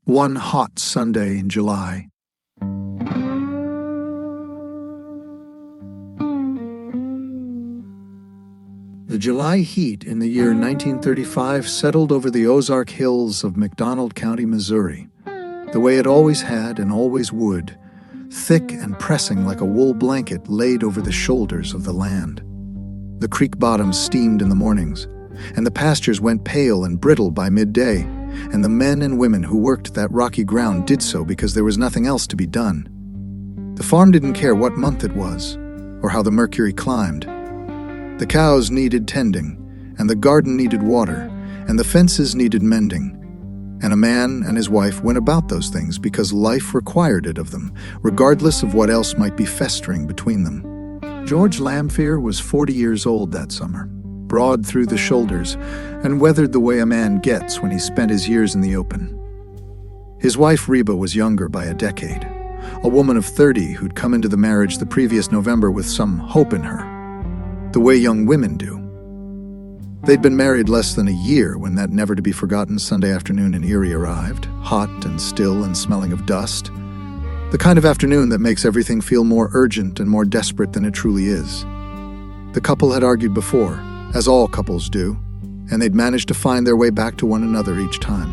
One hot Sunday in July. The July heat in the year 1935 settled over the Ozark Hills of McDonald County, Missouri, the way it always had and always would, thick and pressing like a wool blanket laid over the shoulders of the land. The creek bottoms steamed in the mornings, and the pastures went pale and brittle by midday, and the men and women who worked that rocky ground did so because there was nothing else to be done. The farm didn't care what month it was, or how the mercury climbed. The cows needed tending, and the garden needed water, and the fences needed mending. And a man and his wife went about those things because life required it of them, regardless of what else might be festering between them. George Lamphere was 40 years old that summer, broad through the shoulders, and weathered the way a man gets when he's spent his years in the open. His wife Reba was younger by a decade, a woman of 30 who'd come into the marriage the previous November with some hope in her, the way young women do. They'd been married less than a year when that never-to-be-forgotten Sunday afternoon in Erie arrived, hot and still and smelling of dust. The kind of afternoon that makes everything feel more urgent and more desperate than it truly is. The couple had argued before, as all couples do, and they'd managed to find their way back to one another each time.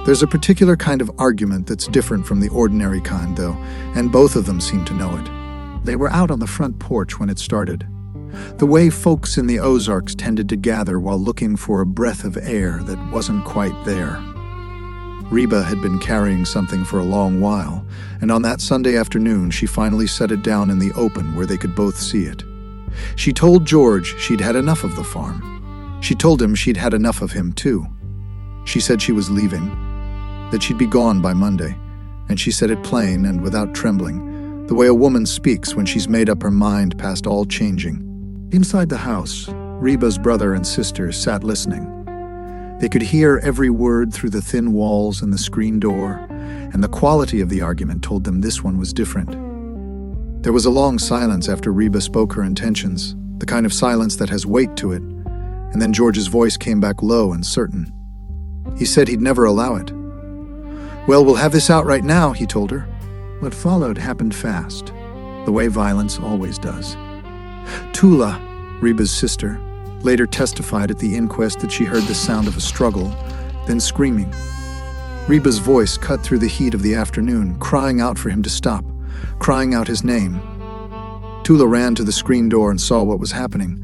There's a particular kind of argument that's different from the ordinary kind, though, and both of them seemed to know it. They were out on the front porch when it started. The way folks in the Ozarks tended to gather while looking for a breath of air that wasn't quite there. Reba had been carrying something for a long while, and on that Sunday afternoon she finally set it down in the open where they could both see it. She told George she'd had enough of the farm. She told him she'd had enough of him too. She said she was leaving, that she'd be gone by Monday, and she said it plain and without trembling, the way a woman speaks when she's made up her mind past all changing. Inside the house, Reba's brother and sister sat listening. They could hear every word through the thin walls and the screen door, and the quality of the argument told them this one was different. There was a long silence after Reba spoke her intentions, the kind of silence that has weight to it, and then George's voice came back low and certain. He said he'd never allow it. "Well, we'll have this out right now," he told her. What followed happened fast, the way violence always does. Tula, Reba's sister, later testified at the inquest that she heard the sound of a struggle, then screaming. Reba's voice cut through the heat of the afternoon, crying out for him to stop, crying out his name. Tula ran to the screen door and saw what was happening.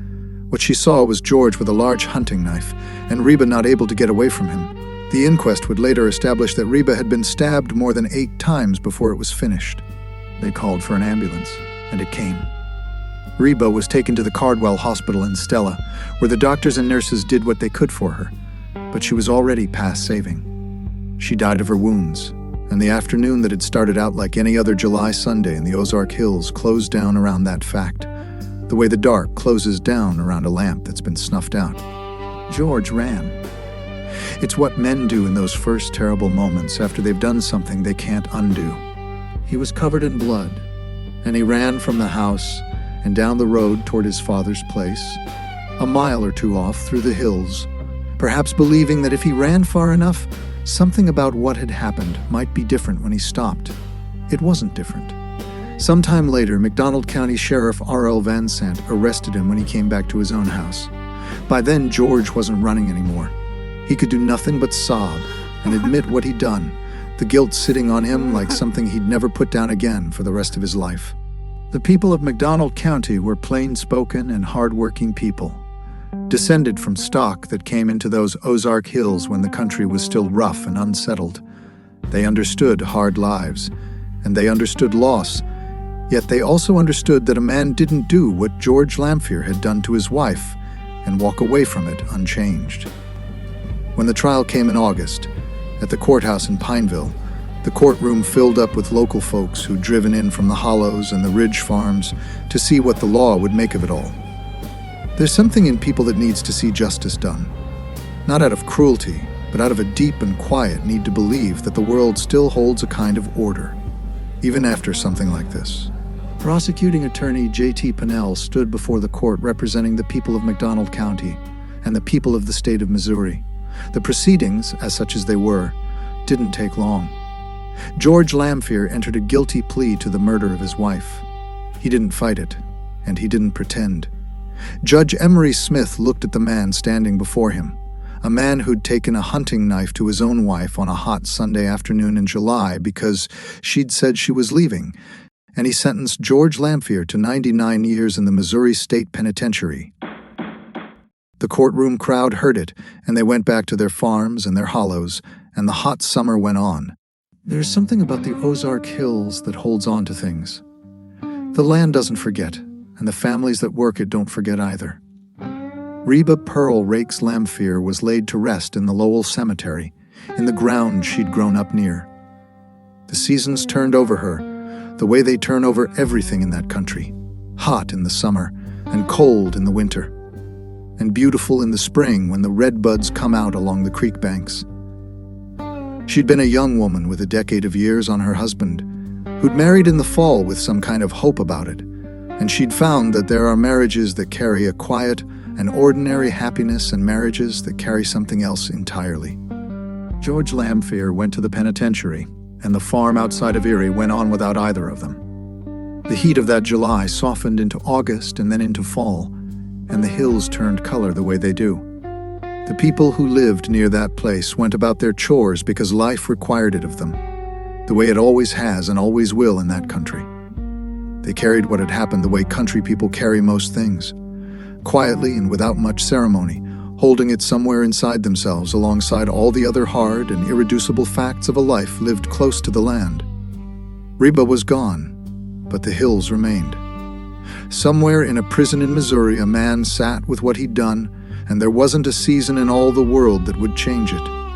What she saw was George with a large hunting knife, and Reba not able to get away from him. The inquest would later establish that Reba had been stabbed more than 8 times before it was finished. They called for an ambulance, and it came. Reba was taken to the Cardwell Hospital in Stella, where the doctors and nurses did what they could for her, but she was already past saving. She died of her wounds, and the afternoon that had started out like any other July Sunday in the Ozark Hills closed down around that fact, the way the dark closes down around a lamp that's been snuffed out. George ran. It's what men do in those first terrible moments after they've done something they can't undo. He was covered in blood, and he ran from the house and down the road toward his father's place, a mile or two off through the hills, perhaps believing that if he ran far enough, something about what had happened might be different when he stopped. It wasn't different. Sometime later, McDonald County Sheriff R.L. Van Sant arrested him when he came back to his own house. By then, George wasn't running anymore. He could do nothing but sob and admit what he'd done, the guilt sitting on him like something he'd never put down again for the rest of his life. The people of McDonald County were plain-spoken and hard-working people, descended from stock that came into those Ozark Hills when the country was still rough and unsettled. They understood hard lives, and they understood loss, yet they also understood that a man didn't do what George Lamphere had done to his wife and walk away from it unchanged. When the trial came in August, at the courthouse in Pineville, the courtroom filled up with local folks who'd driven in from the Hollows and the Ridge farms to see what the law would make of it all. There's something in people that needs to see justice done, not out of cruelty, but out of a deep and quiet need to believe that the world still holds a kind of order, even after something like this. Prosecuting attorney J.T. Pinnell stood before the court representing the people of McDonald County and the people of the state of Missouri. The proceedings, as such as they were, didn't take long. George Lamphere entered a guilty plea to the murder of his wife. He didn't fight it, and he didn't pretend. Judge Emery Smith looked at the man standing before him, a man who'd taken a hunting knife to his own wife on a hot Sunday afternoon in July because she'd said she was leaving, and he sentenced George Lamphere to 99 years in the Missouri State Penitentiary. The courtroom crowd heard it, and they went back to their farms and their hollows, and the hot summer went on. There's something about the Ozark Hills that holds on to things. The land doesn't forget, and the families that work it don't forget either. Reba Pearl Rakes Lamphere was laid to rest in the Lowell Cemetery, in the ground she'd grown up near. The seasons turned over her, the way they turn over everything in that country, hot in the summer and cold in the winter, and beautiful in the spring when the redbuds come out along the creek banks. She'd been a young woman with a decade of years on her husband, who'd married in the fall with some kind of hope about it, and she'd found that there are marriages that carry a quiet and ordinary happiness and marriages that carry something else entirely. George Lamphere went to the penitentiary, and the farm outside of Erie went on without either of them. The heat of that July softened into August and then into fall, and the hills turned color the way they do. The people who lived near that place went about their chores because life required it of them, the way it always has and always will in that country. They carried what had happened the way country people carry most things, quietly and without much ceremony, holding it somewhere inside themselves alongside all the other hard and irreducible facts of a life lived close to the land. Reba was gone, but the hills remained. Somewhere in a prison in Missouri, a man sat with what he'd done, and there wasn't a season in all the world that would change it.